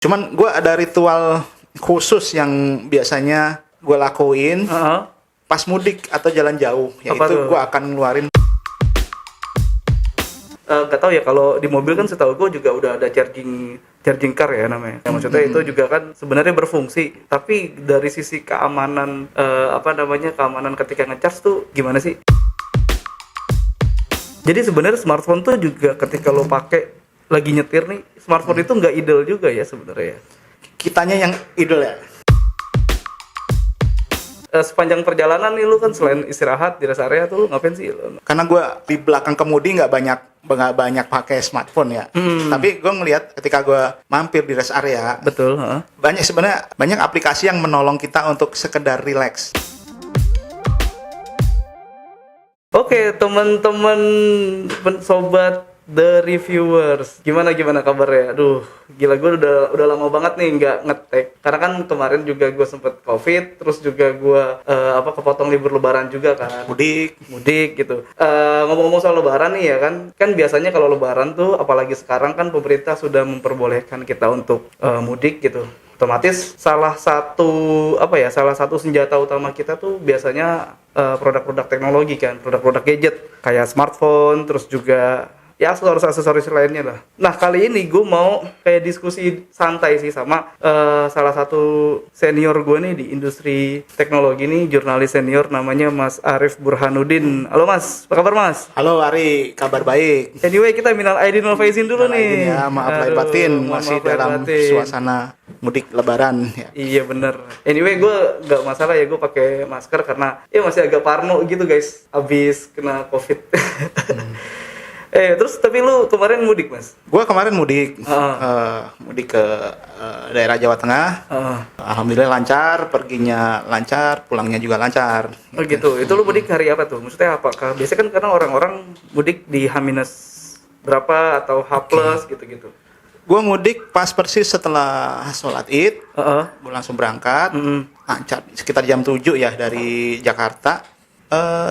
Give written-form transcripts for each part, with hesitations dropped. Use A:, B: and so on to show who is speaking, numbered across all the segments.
A: Cuman gue ada ritual khusus yang biasanya gue lakuin pas mudik atau jalan jauh, yaitu gue akan ngeluarin.
B: Gak tau ya, kalau di mobil kan setahu gue juga udah ada charging car ya namanya. Ya, maksudnya itu juga kan sebenarnya berfungsi, tapi dari sisi keamanan keamanan ketika ngecharge tuh gimana sih? Jadi sebenarnya smartphone tuh juga ketika lo pakai lagi nyetir nih, smartphone itu nggak ideal juga ya sebenarnya.
A: Kitanya yang idol ya.
B: Sepanjang perjalanan nih lu kan selain istirahat di rest area tuh lu ngapain sih?
A: Karena gue di belakang kemudi nggak banyak pakai smartphone ya. Tapi gue ngelihat ketika gue mampir di rest area,
B: Betul.
A: banyak aplikasi yang menolong kita untuk sekedar relax.
B: Oke, teman-teman sobat The Reviewers, gimana kabarnya? Aduh, gila, gue udah lama banget nih nggak ngetek. Karena kan kemarin juga gue sempet COVID, terus juga gue kepotong libur lebaran juga kan. Mudik gitu. Ngomong-ngomong soal lebaran nih ya kan biasanya kalau lebaran tuh, apalagi sekarang kan pemerintah sudah memperbolehkan kita untuk mudik gitu. Otomatis salah satu senjata utama kita tuh biasanya produk-produk teknologi kan, produk-produk gadget kayak smartphone, terus juga ya aksesoris lainnya lah. Nah, kali ini gue mau kayak diskusi santai sih sama salah satu senior gue nih di industri teknologi nih, jurnalis senior namanya Mas Arif Burhanuddin. Halo Mas, apa kabar Mas?
A: Halo Ari, kabar baik.
B: Anyway, kita minal aidin wal faizin dulu nih.
A: Ya, maaf lahir batin, masih dalam suasana mudik lebaran ya.
B: Iya bener. Anyway, gue gak masalah ya gue pakai masker karena ya masih agak parno gitu guys, abis kena COVID. Terus tapi lu kemarin mudik Mas?
A: Gue kemarin mudik, mudik ke daerah Jawa Tengah. Alhamdulillah lancar, perginya lancar, pulangnya juga lancar.
B: Oh gitu. Itu lu mudik hari apa tuh? Maksudnya apakah biasanya kan karena orang-orang mudik di H- berapa atau H+ gitu-gitu.
A: Gue mudik pas persis setelah sholat Id. Gue langsung berangkat, lancar sekitar jam 7 ya dari Jakarta.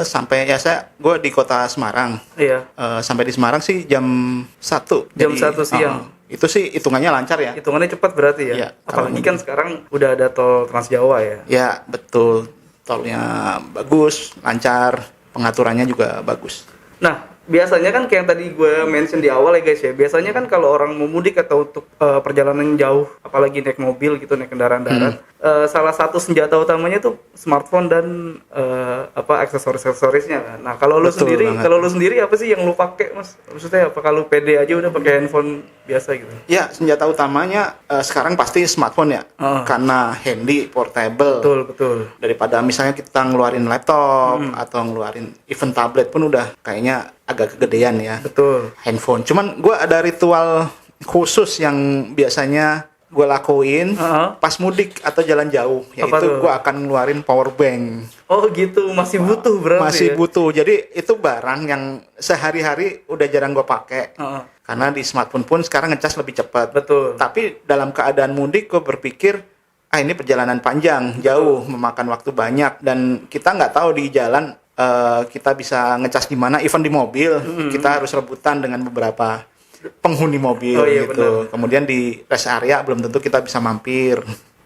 A: Sampai gue di kota Semarang.
B: Iya.
A: Sampai di Semarang sih jam 1.
B: Jam 1 siang.
A: Itu sih hitungannya lancar ya.
B: Hitungannya cepat berarti ya.
A: Iya,
B: Apalagi kan sekarang udah ada tol Trans Jawa ya.
A: Ya betul, tolnya bagus, lancar, pengaturannya juga bagus.
B: Nah, biasanya kan kayak yang tadi gue mention di awal ya guys ya. Biasanya kan kalau orang mau mudik atau untuk perjalanan jauh, apalagi naik mobil gitu, naik kendaraan darat, salah satu senjata utamanya tuh smartphone dan aksesorisnya kan. Nah, kalau lu sendiri apa sih yang lu pakai Mas? Maksudnya apa kalau pede aja udah pakai handphone biasa gitu?
A: Ya, senjata utamanya sekarang pasti smartphone ya. Karena handy, portable.
B: Betul.
A: Daripada misalnya kita ngeluarin laptop atau ngeluarin even tablet pun udah kayaknya agak kegedean ya.
B: Betul.
A: Handphone. Cuman gue ada ritual khusus yang biasanya gue lakuin pas mudik atau jalan jauh, yaitu gue akan ngeluarin power bank.
B: Oh gitu, masih butuh berarti.
A: Masih butuh. Jadi itu barang yang sehari-hari udah jarang gue pakai. Karena di smartphone pun sekarang ngecas lebih cepat.
B: Betul.
A: Tapi dalam keadaan mudik gue berpikir, ini perjalanan panjang, jauh, memakan waktu banyak, dan kita nggak tahu di jalan kita bisa ngecas di mana. Even di mobil kita harus rebutan dengan beberapa penghuni mobil gitu. Benar. Kemudian di rest area belum tentu kita bisa mampir.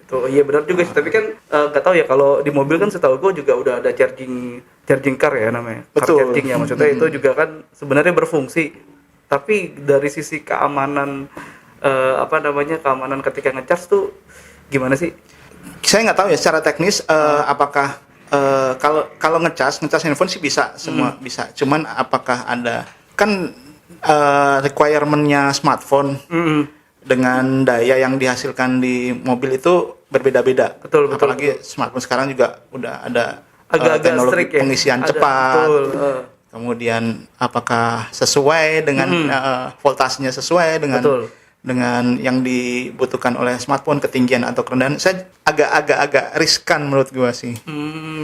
B: Itu iya benar juga sih. Tapi kan nggak tahu ya, kalau di mobil kan setahu gue juga udah ada charging car ya namanya.
A: Betul.
B: Car charging ya, maksudnya itu juga kan sebenarnya berfungsi. Tapi dari sisi keamanan keamanan ketika ngecas tuh gimana sih?
A: Saya nggak tahu ya secara teknis apakah kalau ngecas handphone sih bisa, semua bisa. Cuman apakah ada kan requirement-nya smartphone dengan daya yang dihasilkan di mobil itu berbeda-beda.
B: Betul.
A: Apalagi smartphone sekarang juga udah ada
B: agak-agak
A: teknologi
B: strict ya?
A: pengisian cepat. Kemudian apakah sesuai dengan voltasenya sesuai dengan yang dibutuhkan oleh smartphone, ketinggian atau kerendahan. Saya agak riskan menurut gua sih.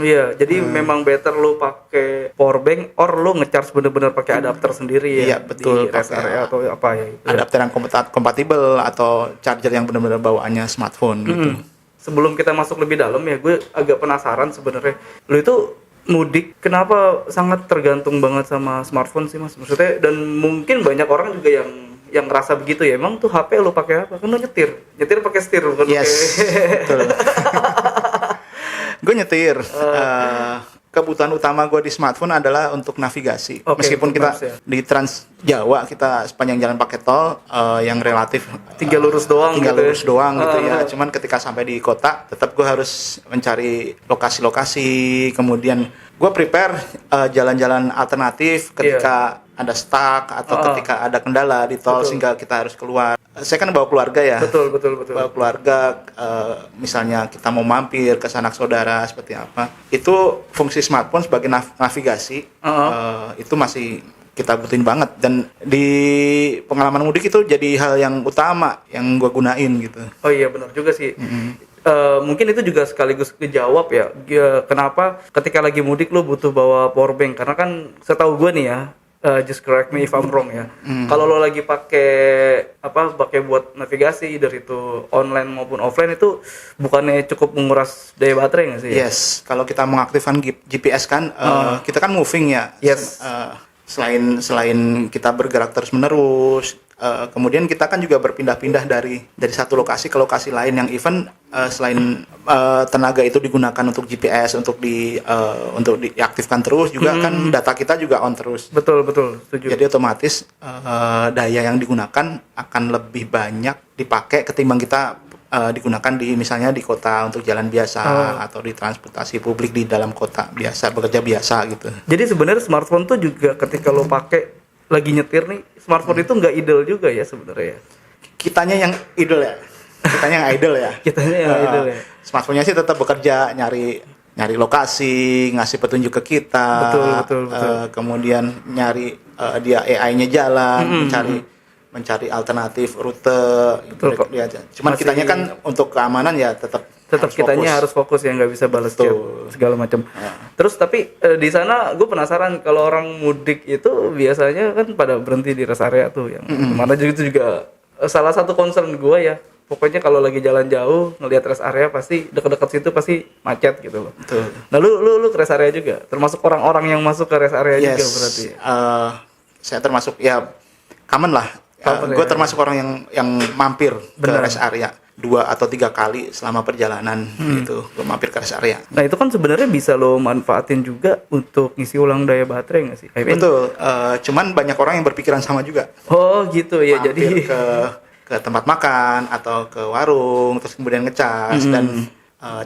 B: Iya, jadi memang better lu pakai power bank or lu ngecharge bener-bener pakai adapter sendiri ya.
A: Iya, betul,
B: di rest area atau apa ya itu.
A: Adapter yang kompatibel atau charger yang benar-benar bawaannya smartphone gitu.
B: Sebelum kita masuk lebih dalam ya, gue agak penasaran sebenarnya. Lu itu mudik kenapa sangat tergantung banget sama smartphone sih Mas? Maksudnya, dan mungkin banyak orang juga yang yang ngerasa begitu ya. Emang tuh HP lu pakai apa? Kan lu nyetir pakai setir bukan
A: Yes, betul. Gue nyetir. Kebutuhan utama gue di smartphone adalah untuk navigasi.
B: Oke,
A: Meskipun
B: untuk
A: kita
B: maps ya.
A: di Trans Jawa, kita sepanjang jalan pakai tol yang relatif
B: tinggal lurus doang
A: tinggal
B: gitu ya.
A: lurus doang gitu ya. Cuman ketika sampai di kota, tetap gue harus mencari lokasi-lokasi. Kemudian gue prepare jalan-jalan alternatif ketika ada stuck atau ketika ada kendala di tol sehingga kita harus keluar. Saya kan bawa keluarga ya.
B: Betul.
A: Bawa keluarga, misalnya kita mau mampir ke sanak saudara seperti apa. Itu fungsi smartphone sebagai navigasi itu masih kita butuhin banget, dan di pengalaman mudik itu jadi hal yang utama yang gue gunain gitu.
B: Oh iya benar juga sih. Mungkin itu juga sekaligus kejawab ya, kenapa ketika lagi mudik lu butuh bawa power bank, karena kan setahu gue nih ya, just correct me if I'm wrong ya. Kalau lo lagi pakai buat navigasi dari itu online maupun offline, itu bukannya cukup menguras daya baterai nggak sih?
A: Yes, kalau kita mengaktifkan GPS kan, kita kan moving ya.
B: Yes.
A: Selain kita bergerak terus menerus, kemudian kita kan juga berpindah-pindah dari satu lokasi ke lokasi lain yang even selain tenaga itu digunakan untuk GPS untuk diaktifkan terus, juga kan data kita juga on terus.
B: Betul, setuju.
A: Jadi otomatis daya yang digunakan akan lebih banyak dipakai ketimbang kita digunakan misalnya di kota untuk jalan biasa atau di transportasi publik di dalam kota biasa, bekerja biasa gitu.
B: Jadi sebenarnya smartphone tuh juga ketika lo pakai lagi nyetir nih, smartphone itu nggak idle juga ya sebenarnya.
A: Kitanya yang idle ya.
B: Kitanya yang idle ya.
A: Smartphone-nya sih tetap bekerja, nyari lokasi, ngasih petunjuk ke kita.
B: Betul.
A: Kemudian nyari dia AI-nya jalan, mencari alternatif rute.
B: Betul kok.
A: Cuman kitanya kan untuk keamanan ya tetap
B: kitanya harus fokus ya, nggak bisa balas chat segala macam. Terus tapi di sana gue penasaran, kalau orang mudik itu biasanya kan pada berhenti di rest area tuh, yang mana itu juga salah satu concern gue ya. Pokoknya kalau lagi jalan jauh ngelihat rest area pasti dekat-dekat situ pasti macet gitu loh. Betul. Nah lu ke rest area juga, termasuk orang-orang yang masuk ke rest area juga berarti.
A: Saya termasuk ya common lah. Gue termasuk orang yang mampir ke rest area 2 atau 3 kali selama perjalanan gitu. Gue mampir ke rest area.
B: Nah itu kan sebenarnya bisa lo manfaatin juga untuk ngisi ulang daya baterai nggak sih?
A: Betul. Cuman banyak orang yang berpikiran sama juga.
B: Oh gitu ya.
A: Mampir ke tempat makan atau ke warung, terus kemudian ngecas dan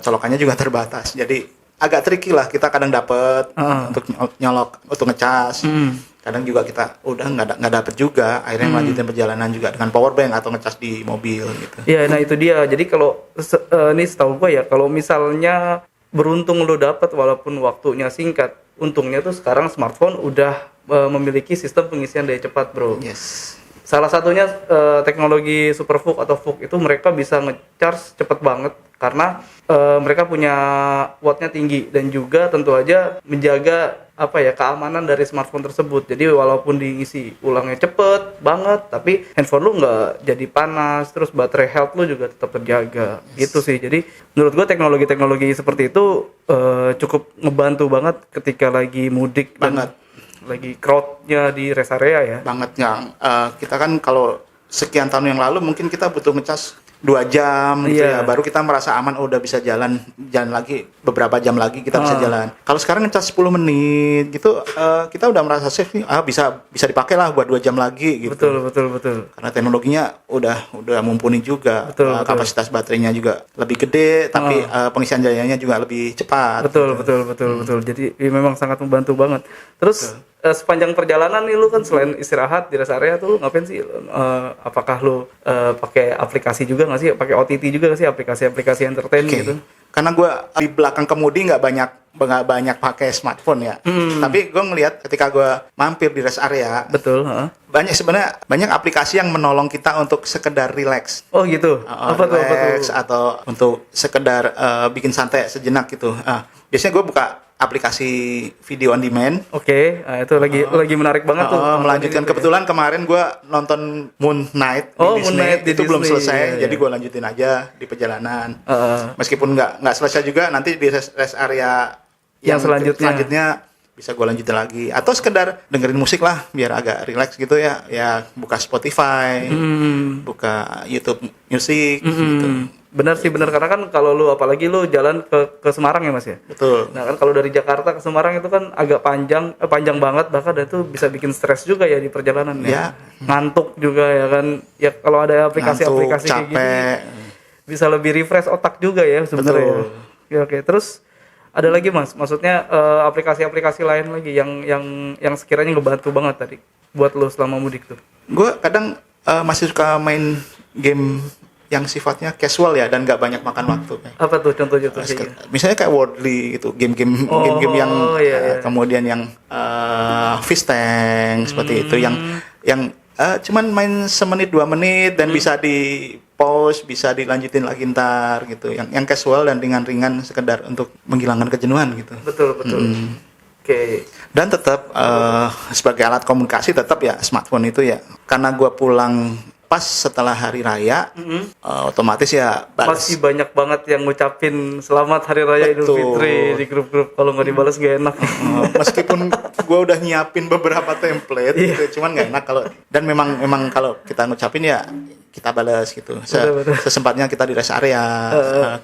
A: colokannya juga terbatas. Jadi agak tricky lah. Kita kadang dapet untuk nyolok, untuk ngecas. Kadang juga kita udah nggak dapet juga, akhirnya melanjutin perjalanan juga dengan power bank atau ngecas di mobil gitu.
B: Iya, nah itu dia. Jadi kalau ini setahu gue ya, kalau misalnya beruntung lo dapet walaupun waktunya singkat, untungnya tuh sekarang smartphone udah memiliki sistem pengisian daya cepat, bro.
A: Yes.
B: Salah satunya teknologi SuperVOOC atau VOOC itu mereka bisa nge-charge cepet banget karena mereka punya wattnya tinggi, dan juga tentu aja menjaga keamanan dari smartphone tersebut. Jadi walaupun diisi ulangnya cepet banget, tapi handphone lu nggak jadi panas, terus baterai health lu juga tetap terjaga. Gitu sih. Jadi menurut gua teknologi seperti itu cukup ngebantu banget ketika lagi mudik
A: banget.
B: Dan lagi crowdnya di rest area ya.
A: Banget ya. Kita kan kalau sekian tahun yang lalu mungkin kita butuh ngecas 2 jam gitu ya, baru kita merasa aman, udah bisa jalan lagi beberapa jam lagi kita bisa jalan. Kalau sekarang ngecas 10 menit gitu, kita udah merasa safe nih, bisa dipakai lah buat 2 jam lagi gitu.
B: Betul.
A: Karena teknologinya udah mumpuni juga. Kapasitas baterainya juga lebih gede, tapi pengisian dayanya juga lebih cepat.
B: Betul. Jadi memang sangat membantu banget. Terus sepanjang perjalanan nih lu kan selain istirahat di rest area tuh ngapain sih? Apakah lu pakai aplikasi juga nggak sih? Pakai OTT juga nggak sih, aplikasi entertain gitu?
A: Karena gue di belakang kemudi nggak banyak pakai smartphone ya. Tapi gue ngelihat ketika gue mampir di rest area,
B: betul.
A: Banyak aplikasi yang menolong kita untuk sekedar relax.
B: Oh gitu. Apa tuh?
A: Atau untuk sekedar bikin santai sejenak gitu. Biasanya gue buka aplikasi video on demand.
B: Oke, itu lagi menarik banget tuh.
A: Melanjutkan, kebetulan kemarin gue nonton Moon Knight di Disney. Itu belum selesai, jadi gue lanjutin aja di perjalanan. Meskipun nggak selesai juga, nanti di rest area yang selanjutnya bisa gue lanjutin lagi, atau sekedar dengerin musik lah biar agak relax gitu ya, buka Spotify, buka YouTube Music gitu.
B: Benar sih, benar, karena kan kalau lu apalagi lu jalan ke Semarang ya Mas ya.
A: Betul.
B: Nah kan kalau dari Jakarta ke Semarang itu kan agak panjang banget, bahkan itu bisa bikin stres juga ya di perjalanan ya. Ngantuk juga ya kan. Ya kalau ada aplikasi-aplikasi kayak gini bisa lebih refresh otak juga ya sebenarnya. Oke. Terus ada lagi Mas, maksudnya aplikasi-aplikasi lain lagi yang sekiranya ngebantu banget tadi buat lu selama mudik tuh.
A: Gue kadang masih suka main game yang sifatnya casual ya dan nggak banyak makan waktu.
B: Apa tuh contohnya tuh?
A: Misalnya kayak Wordly gitu, game-game yang kemudian yang Fish Tank seperti itu, yang cuman main semenit 2 menit dan bisa di pause, bisa dilanjutin lagi ntar gitu. Yang casual dan ringan-ringan sekedar untuk menghilangkan kejenuhan gitu.
B: Betul. Oke.
A: Dan tetap sebagai alat komunikasi tetap ya smartphone itu ya, karena gue pulang pas setelah hari raya, otomatis ya balas.
B: Masih banyak banget yang ngucapin selamat hari raya Idul Fitri di grup-grup, kalau nggak dibalas gak enak.
A: Meskipun gue udah nyiapin beberapa template gitu, cuman nggak enak kalau, dan memang kalau kita ngucapin ya kita balas gitu. Sesempatnya kita di rest area,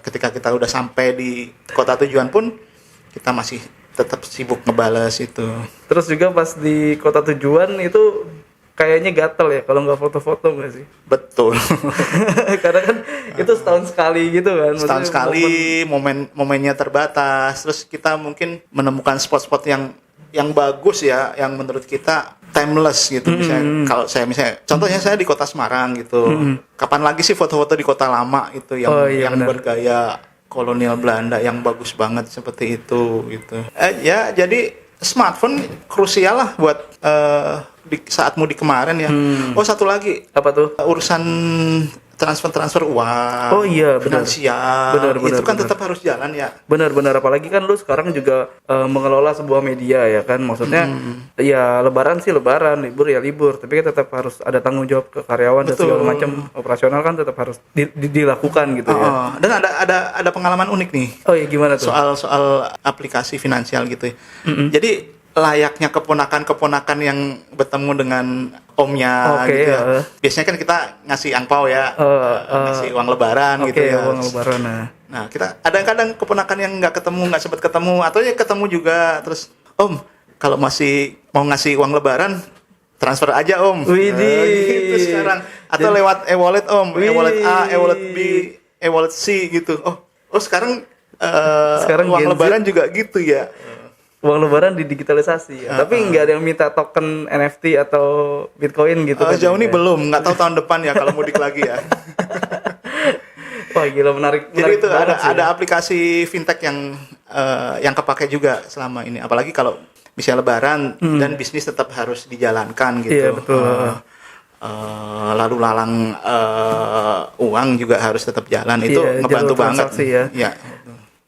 A: ketika kita udah sampai di kota tujuan pun kita masih tetap sibuk ngebales itu.
B: Terus juga pas di kota tujuan itu kayaknya gatel ya kalau nggak foto-foto nggak sih?
A: Betul.
B: Karena kan itu setahun sekali gitu kan.
A: Setahun sekali, momennya terbatas. Terus kita mungkin menemukan spot-spot yang bagus ya, yang menurut kita timeless gitu. Misalnya kalau contohnya saya di kota Semarang gitu. Kapan lagi sih foto-foto di kota lama itu yang bergaya kolonial Belanda yang bagus banget seperti itu gitu. Ya jadi smartphone krusial lah buat di saat mudik kemarin ya. Oh satu lagi,
B: apa tuh?
A: Urusan transfer uang.
B: Oh iya, benar.
A: Finansial.
B: Benar,
A: itu kan tetap harus jalan ya.
B: Benar, apalagi kan lu sekarang juga mengelola sebuah media ya kan. Maksudnya ya lebaran sih lebaran, libur ya libur, tapi kan tetap harus ada tanggung jawab ke karyawan. Dan segala macam operasional kan tetap harus dilakukan gitu ya.
A: Dan ada pengalaman unik nih.
B: Oh iya, gimana tuh?
A: Soal aplikasi finansial gitu ya. Jadi layaknya keponakan yang bertemu dengan omnya gitu ya. Biasanya kan kita ngasih angpau ya, ngasih uang lebaran gitu ya.
B: Uang lebaran.
A: Nah, kita ada kadang keponakan yang nggak sempat ketemu, atau ya ketemu juga, terus Om, kalau masih mau ngasih uang lebaran transfer aja Om. Gitu sekarang. Atau lewat e-wallet Om, e-wallet A, e-wallet B, e-wallet C gitu. Oh sekarang uang lebaran juga gitu ya.
B: Uang lebaran didigitalisasi ya. Tapi nggak ada yang minta token NFT atau Bitcoin gitu kan?
A: Jauh ini belum, nggak tahu tahun depan ya kalau mudik lagi ya.
B: Wah gila, menarik.
A: Jadi itu ada aplikasi fintech yang kepake juga selama ini. Apalagi kalau misalnya lebaran dan bisnis tetap harus dijalankan gitu.
B: Iya betul.
A: Lalu lalang uang juga harus tetap jalan. Itu ngebantu banget.
B: Ya.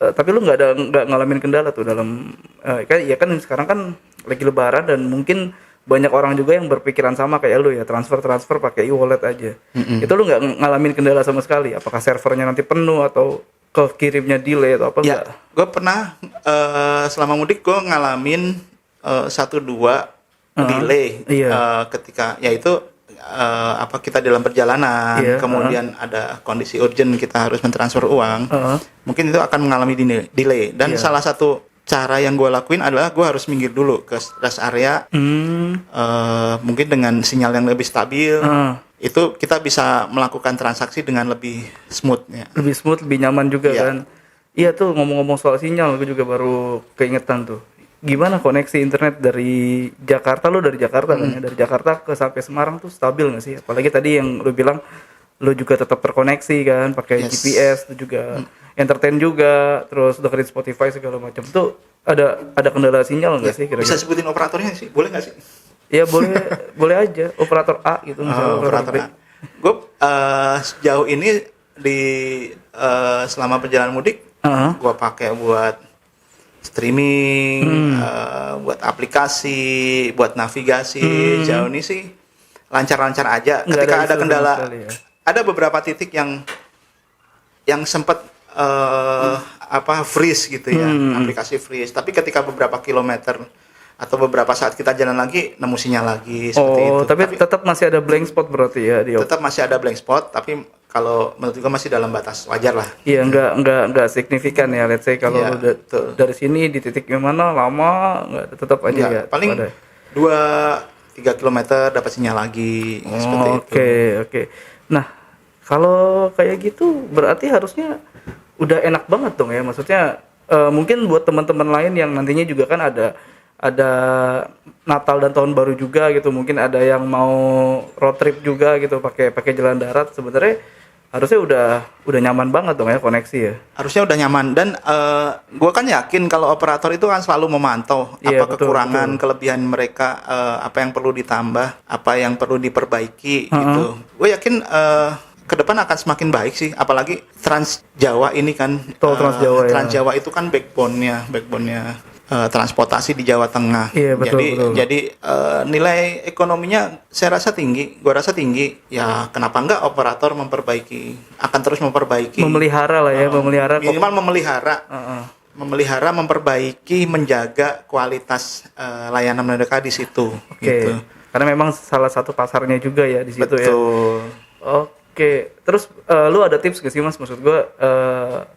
B: Tapi lu nggak ngalamin kendala tuh dalam kan sekarang kan lagi lebaran dan mungkin banyak orang juga yang berpikiran sama kayak lu ya, transfer pakai e-wallet aja. Itu lu nggak ngalamin kendala sama sekali? Apakah servernya nanti penuh atau kekirimnya delay atau apa?
A: Ya, gue pernah selama mudik gue ngalamin 1-2 delay ketika yaitu kita dalam perjalanan, kemudian ada kondisi urgent kita harus mentransfer uang, mungkin itu akan mengalami delay. Dan salah satu cara yang gue lakuin adalah gue harus minggir dulu ke rest area, mungkin dengan sinyal yang lebih stabil, itu kita bisa melakukan transaksi dengan lebih smooth ya.
B: Lebih smooth, lebih nyaman juga kan. Iya tuh, ngomong-ngomong soal sinyal, gue juga baru keingetan tuh. Gimana koneksi internet dari Jakarta, lu dari Jakarta kan ya, dari Jakarta ke sampai Semarang tuh stabil nggak sih? Apalagi tadi yang lu bilang lu juga tetap terkoneksi kan, pakai GPS, tuh juga entertain juga, terus dengerin Spotify segala macam. Tuh ada kendala sinyal nggak sih kira-kira?
A: Bisa sebutin operatornya sih, boleh nggak sih?
B: Ya boleh aja, operator A gitu misalnya.
A: Operator A. Gue sejauh ini selama perjalanan mudik, gue pakai buat streaming, buat aplikasi, buat navigasi. Jauh ini sih lancar-lancar aja. Ketika ada kendala, ada beberapa titik yang sempat freeze gitu ya, aplikasi freeze. Tapi ketika beberapa kilometer atau beberapa saat kita jalan lagi nemu sinyal lagi seperti itu.
B: Tapi tetap masih ada blank spot berarti ya di
A: tetap masih ada blank spot, tapi kalau menurut gua masih dalam batas wajar lah.
B: Iya, enggak signifikan ya. Let's say kalau
A: Iya, betul.
B: dari sini di titik yang mana lama enggak, tetap aja
A: Enggak,
B: ya.
A: paling
B: Ada.
A: 2-3 kilometer dapat sinyal lagi seperti itu.
B: Oke. Nah, kalau kayak gitu berarti harusnya udah enak banget dong ya. Maksudnya mungkin buat teman-teman lain yang nantinya juga kan ada Natal dan Tahun Baru juga gitu. Mungkin ada yang mau road trip juga gitu pakai jalan darat. Sebenarnya harusnya udah nyaman banget dong ya koneksi ya.
A: Harusnya udah nyaman dan gue kan yakin kalau operator itu kan selalu memantau
B: Iya,
A: apa
B: betul,
A: kekurangan, kelebihan mereka, apa yang perlu ditambah, apa yang perlu diperbaiki gitu. Gue yakin ke depan akan semakin baik sih, apalagi Trans Jawa ini kan.
B: Tol Trans Jawa ya.
A: Trans Jawa itu kan backbone-nya transportasi di Jawa Tengah.
B: Iya, betul.
A: Jadi nilai ekonominya saya rasa tinggi, gua rasa tinggi. Ya kenapa enggak operator akan terus memperbaiki.
B: Memelihara lah ya,
A: Minimal memelihara, memperbaiki, menjaga kualitas layanan mereka di situ.
B: Oke.
A: Gitu.
B: Karena memang salah satu pasarnya juga ya di situ ya.
A: Betul.
B: Oke, terus lu ada tips gak sih Mas? Maksud gue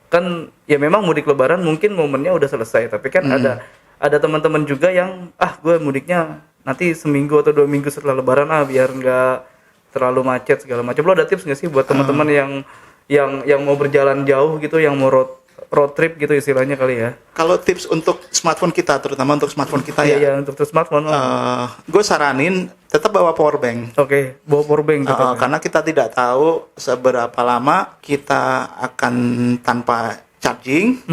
B: kan ya memang mudik Lebaran mungkin momennya udah selesai, tapi kan ada teman-teman juga yang gue mudiknya nanti seminggu atau 2 minggu setelah Lebaran biar nggak terlalu macet segala macam. Lu ada tips gak sih buat teman-teman yang mau berjalan jauh gitu, yang mau road trip gitu istilahnya kali ya?
A: Kalau tips untuk smartphone kita, terutama untuk smartphone kita
B: Iya, untuk smartphone.
A: gue saranin tetap bawa power bank.
B: Oke, bawa power bank tetap.
A: Karena kita tidak tahu seberapa lama kita akan tanpa charging,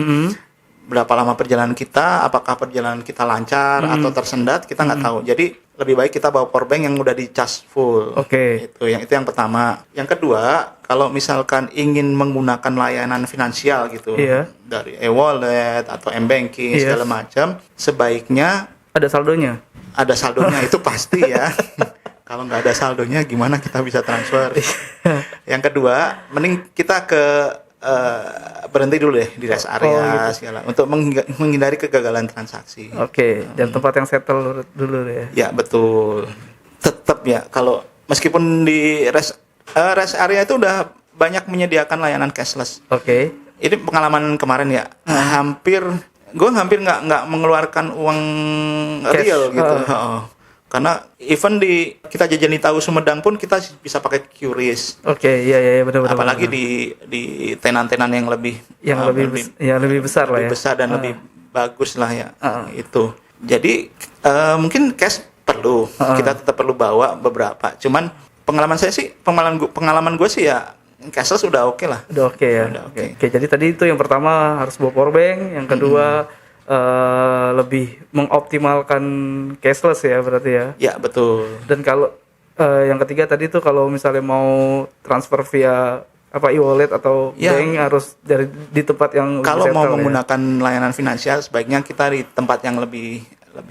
A: berapa lama perjalanan kita, apakah perjalanan kita lancar atau tersendat, kita nggak tahu. Jadi lebih baik kita bawa power bank yang udah dicas full.
B: Oke.
A: Itu yang pertama. Yang kedua, kalau misalkan ingin menggunakan layanan finansial gitu, dari e-wallet atau m-banking segala macam, sebaiknya
B: ada saldonya.
A: Ada saldonya itu pasti ya. Kalau nggak ada saldonya gimana kita bisa transfer? Yang kedua, mending kita berhenti dulu deh di rest area segala untuk menghindari kegagalan transaksi.
B: Oke, dan tempat yang settle dulu ya.
A: Ya betul. Tetap ya kalau meskipun di rest area itu udah banyak menyediakan layanan cashless.
B: Oke.
A: Ini pengalaman kemarin ya. Gue hampir nggak mengeluarkan uang
B: Cash.
A: real gitu. Karena even kita jajan di Tahu Sumedang pun kita bisa pakai QRIS.
B: Oke, iya benar.
A: Apalagi di tenan-tenan yang lebih
B: lebih besar lah ya.
A: Lebih besar dan lebih bagus lah ya. Itu. Jadi mungkin cash perlu. Kita tetap perlu bawa beberapa. Cuman pengalaman gue sih ya cashless udah oke lah.
B: Udah oke ya. Oke, jadi tadi itu yang pertama harus bawa power bank, yang kedua lebih mengoptimalkan cashless ya berarti ya.
A: Ya, betul.
B: Dan kalau yang ketiga tadi tuh kalau misalnya mau transfer via e-wallet atau bank harus di tempat yang
A: kalau mau
B: settle,
A: menggunakan layanan finansial sebaiknya kita di tempat yang lebih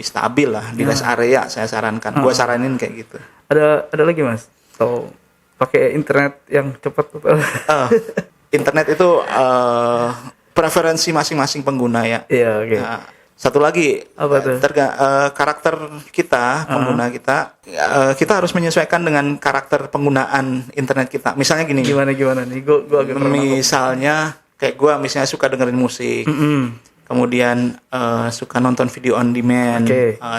A: stabil lah, di rest area saya sarankan. Gua saranin kayak gitu.
B: Ada lagi Mas? So pakai internet yang cepat.
A: Internet itu preferensi masing-masing pengguna ya.
B: Iya, oke.
A: Nah, satu lagi, karakter kita, pengguna kita, kita harus menyesuaikan dengan karakter penggunaan internet kita. Misalnya gini.
B: Gimana nih? Gua agak
A: misalnya kayak gue misalnya suka dengerin musik. Kemudian suka nonton video on demand.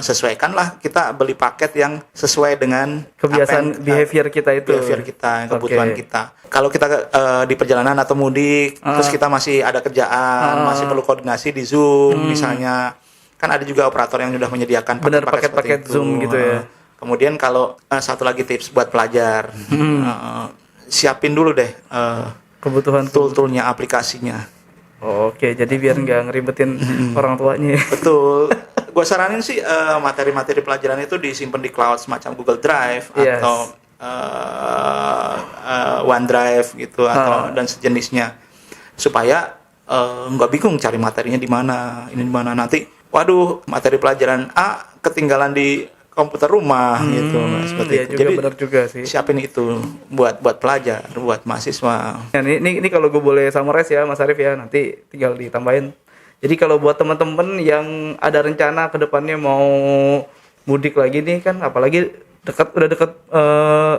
A: Sesuaikanlah kita beli paket yang sesuai dengan
B: kebiasaan behavior kita itu.
A: Behavior kita, kebutuhan kita. Kalau kita di perjalanan atau mudik, terus kita masih ada kerjaan, masih perlu koordinasi di Zoom misalnya. Kan ada juga operator yang sudah menyediakan
B: paket-paket Zoom gitu ya.
A: Kemudian kalau satu lagi tips buat pelajar, siapin dulu deh
B: kebutuhan
A: tool-toolnya, aplikasinya.
B: Oke, jadi biar nggak ngeribetin orang tuanya.
A: Betul. Gue saranin sih materi-materi pelajaran itu disimpan di cloud semacam Google Drive atau OneDrive gitu atau dan sejenisnya, supaya nggak bingung cari materinya di mana, ini di mana nanti. Waduh, materi pelajaran A ketinggalan di komputer rumah gitu, seperti itu. Jadi
B: benar juga sih.
A: Siapin itu buat pelajar, buat mahasiswa.
B: Ini kalau gue boleh summarize ya Mas Arif ya, nanti tinggal ditambahin. Jadi kalau buat teman-teman yang ada rencana ke depannya mau mudik lagi nih kan, apalagi udah dekat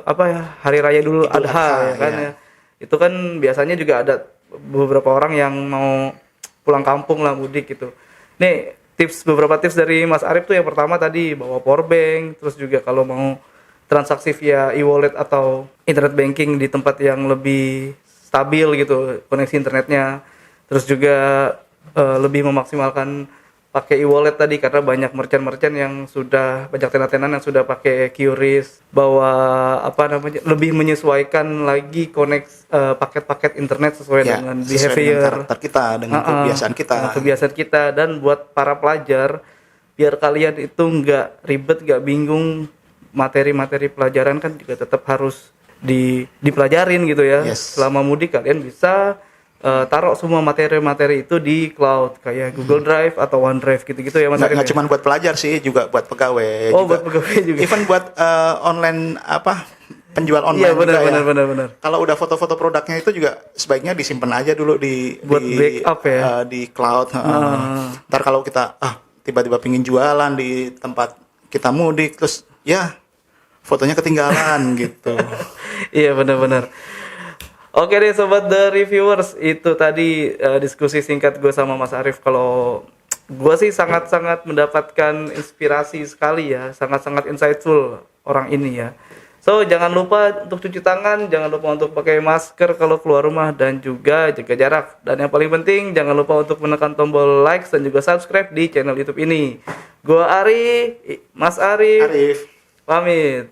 B: apa ya, hari raya Idul
A: Idul
B: Adha
A: Adha,
B: ya kan
A: iya.
B: ya. Itu kan biasanya juga ada beberapa orang yang mau pulang kampung lah, mudik gitu. Nih, beberapa tips dari Mas Arif tuh, yang pertama tadi bawa power bank, terus juga kalau mau transaksi via e-wallet atau internet banking di tempat yang lebih stabil gitu koneksi internetnya. Terus juga lebih memaksimalkan pakai e-wallet tadi, karena banyak merchant-merchant yang sudah, banyak tenan-tenan yang sudah pakai QRIS, bahwa apa namanya, lebih menyesuaikan lagi paket-paket internet sesuai
A: Ya,
B: dengan
A: sesuai dengan
B: behavior
A: karakter kita, dengan kebiasaan kita.
B: dengan kebiasaan kita. Dan buat para pelajar, biar kalian itu nggak ribet, nggak bingung, materi-materi pelajaran kan juga tetap harus dipelajarin gitu ya.
A: Yes.
B: Selama mudik kalian bisa taruh semua materi-materi itu di cloud kayak Google Drive atau OneDrive gitu-gitu ya Mas Arif.
A: Nggak
B: Ya?
A: cuma buat pelajar sih, juga buat pegawai.
B: Oh,
A: juga.
B: buat pegawai juga.
A: Even buat online penjual online
B: Iya, benar,
A: juga
B: benar,
A: ya.
B: benar.
A: Kalau udah foto-foto produknya itu juga sebaiknya disimpan aja dulu
B: Buat backup ya.
A: Di cloud. Ntar kalau kita tiba-tiba pingin jualan di tempat kita mudik, terus ya fotonya ketinggalan gitu.
B: Iya, benar-benar. Oke deh sobat The Reviewers, itu tadi diskusi singkat gue sama Mas Arif. Kalau gue sih sangat-sangat mendapatkan inspirasi sekali ya, sangat-sangat insightful orang ini ya. So jangan lupa untuk cuci tangan, jangan lupa untuk pakai masker kalau keluar rumah, dan juga jaga jarak. Dan yang paling penting jangan lupa untuk menekan tombol like dan juga subscribe di channel YouTube ini. Gue Ari, Mas Arif,
A: Arif.
B: pamit.